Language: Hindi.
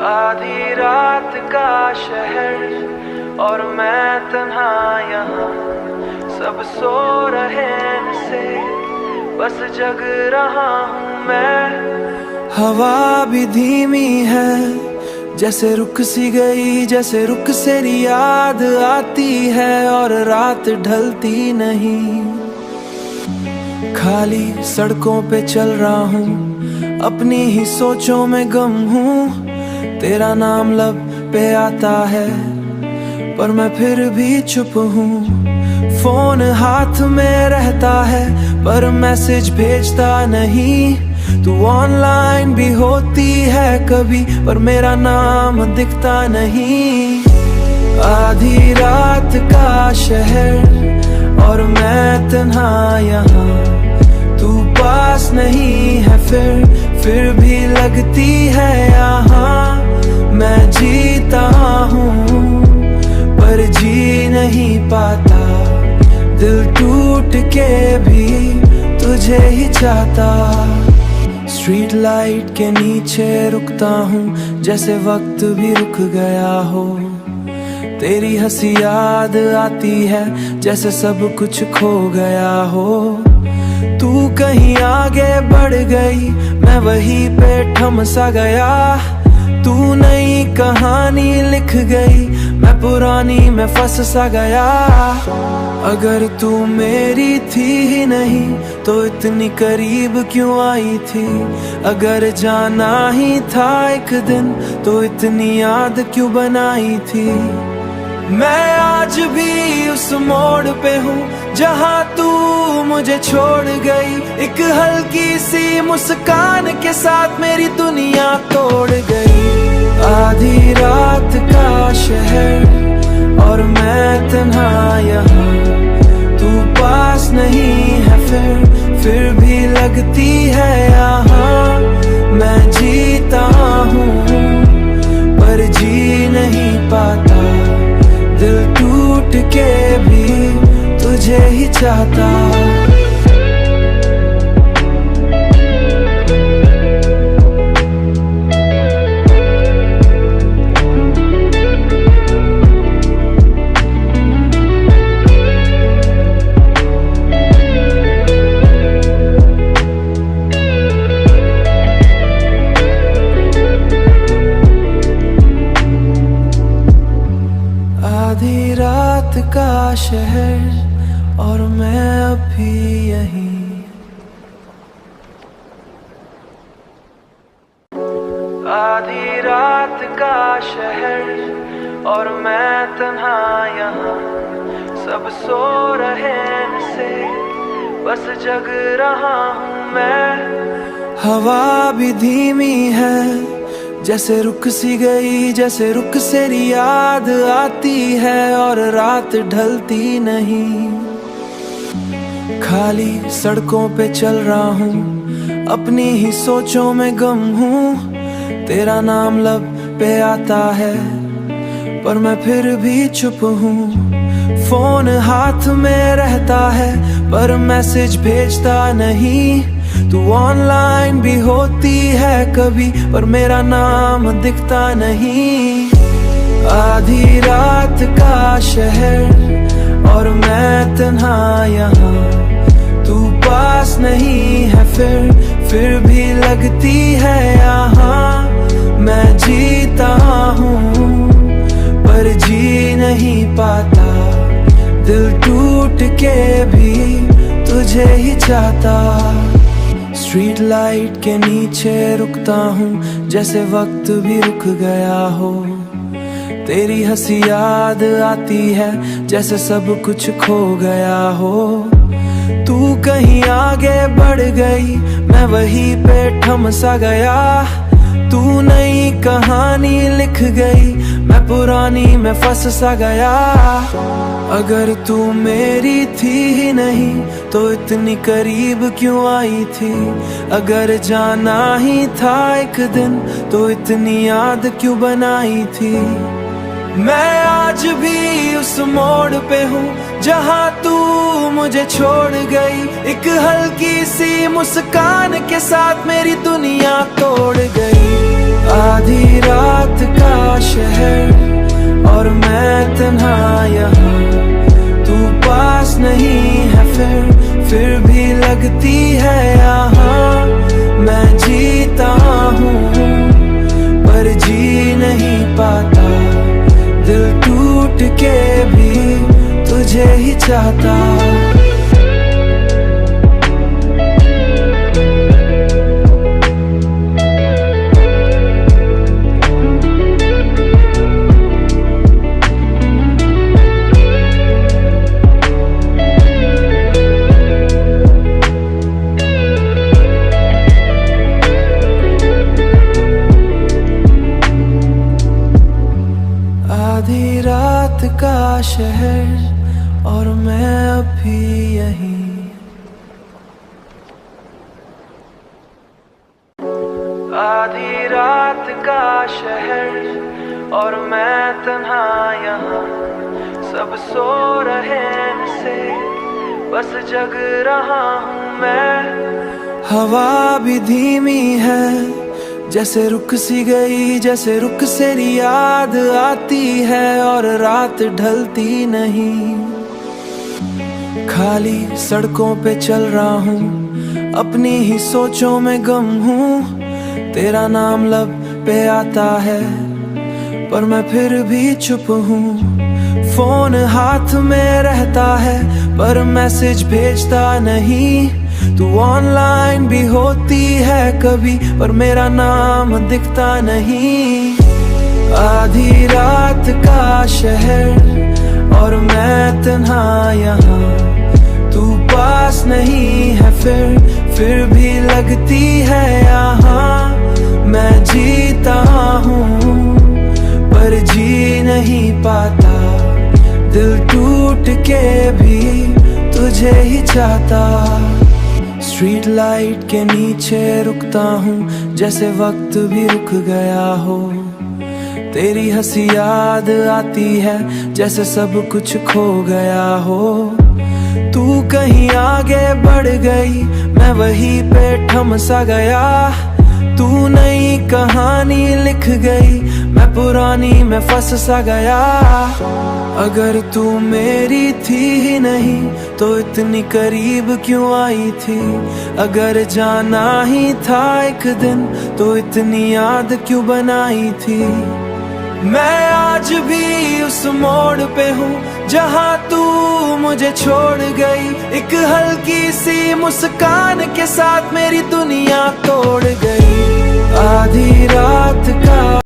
आधी रात का शहर और मैं तन्हा यहाँ, सब सो रहे से बस जग रहा हूँ मैं। हवा भी धीमी है जैसे रुक सी गई, जैसे रुक से याद आती है और रात ढलती नहीं। खाली सड़कों पे चल रहा हूँ, अपनी ही सोचों में गम हूँ। तेरा नाम लब पे आता है पर मैं फिर भी चुप हूँ। फोन हाथ में रहता है पर मैसेज भेजता नहीं। तू ऑनलाइन भी होती है कभी पर मेरा नाम दिखता नहीं। आधी रात का शहर और मैं तन्हा यहाँ, तू पास नहीं है फिर भी लगती है यहाँ। मैं जीता हूँ पर जी नहीं पाता, दिल टूट के भी तुझे ही चाहता। स्ट्रीट लाइट के नीचे रुकता हूँ जैसे वक्त भी रुक गया हो। तेरी हंसी याद आती है जैसे सब कुछ खो गया हो। तू कहीं आगे बढ़ गई, मैं वहीं पे थम सा गया। तू नई कहानी लिख गई, मैं पुरानी में फंस सा गया। अगर तू मेरी थी ही नहीं तो इतनी करीब क्यों आई थी। अगर जाना ही था एक दिन तो इतनी याद क्यों बनाई थी। मैं आज भी उस मोड़ पे हूँ जहाँ तू मुझे छोड़ गई। एक हल्की सी मुस्कान के साथ मेरी दुनिया तोड़ गई। आधी रात का शहर और मैं तन्हा यहाँ, तू पास नहीं है फिर भी लगती है यहाँ। मैं जीता हूँ पर जी नहीं पाता, दिल टूट के भी तुझे ही चाहता। आधी रात का शहर और मैं अभी यहीं। आधी रात का शहर और मैं तन्हा यहाँ, सब सो रहे से बस जग रहा हूँ मैं। हवा भी धीमी है जैसे रुक सी गई, जैसे रुक से याद आती है और रात ढलती नहीं। खाली सड़कों पे चल रहा हूँ, अपनी ही सोचों में गम हूँ। तेरा नाम लब पे आता है पर मैं फिर भी चुप हूँ। फोन हाथ में रहता है पर मैसेज भेजता नहीं। तू ऑनलाइन भी होती है कभी पर मेरा नाम दिखता नहीं। आधी रात का शहर और मैं तन्हा यहाँ, तू पास नहीं है फिर भी लगती है यहाँ। मैं जीता हूँ पर जी नहीं पाता, दिल टूट के भी तुझे ही चाहता। स्ट्रीट लाइट के नीचे रुकता हूँ जैसे वक्त भी रुक गया हो। तेरी हंसी याद आती है जैसे सब कुछ खो गया हो। तू कहीं आगे बढ़ गई, मैं वहीं पे थम सा गया। तू नई कहानी लिख गई, मैं पुरानी में फंस सा गया। अगर तू मेरी थी ही नहीं तो इतनी करीब क्यों आई थी। अगर जाना ही था एक दिन तो इतनी याद क्यों बनाई थी। मैं आज भी उस मोड़ पे हूँ जहाँ तू मुझे छोड़ गई। एक हल्की सी मुस्कान के साथ मेरी दुनिया तोड़ गई। आधी रात पाता, दिल टूट के भी तुझे ही चाहता। आधी रात का शहर और मैं अभी यहीं, आधी रात का शहर और मैं तन्हा यहाँ, सब सो रहे से बस जग रहा हूँ मैं। हवा भी धीमी है, जैसे रुक सी गई, जैसे रुक से याद आती है और रात ढलती नहीं। खाली सड़कों पे चल रहा हूँ, अपनी ही सोचों में गम हूँ। तेरा नाम लब पे आता है पर मैं फिर भी चुप हूँ। फोन हाथ में रहता है पर मैसेज भेजता नहीं। तू ऑनलाइन भी होती है कभी पर मेरा नाम दिखता नहीं। आधी रात का शहर और मैं तन्हा यहाँ, तू पास नहीं है फिर भी लगती है यहाँ। मैं जीता हूँ पर जी नहीं पाता, दिल टूट के भी तुझे ही चाहता। स्ट्रीट लाइट के नीचे रुकता हूँ, जैसे वक्त भी रुक गया हो। तेरी हंसी याद आती है, जैसे सब कुछ खो गया हो। तू कहीं आगे बढ़ गई, मैं वहीं पे थम सा गया। तू नई कहानी लिख गई, मैं पुरानी में फंस सा गया। अगर तू मेरी थी ही नहीं तो इतनी करीब क्यों आई थी। अगर जाना ही था एक दिन तो इतनी याद क्यों बनाई थी। मैं आज भी उस मोड़ पे हूँ जहाँ तू मुझे छोड़ गई। एक हल्की सी मुस्कान के साथ मेरी दुनिया तोड़ गई। आधी रात का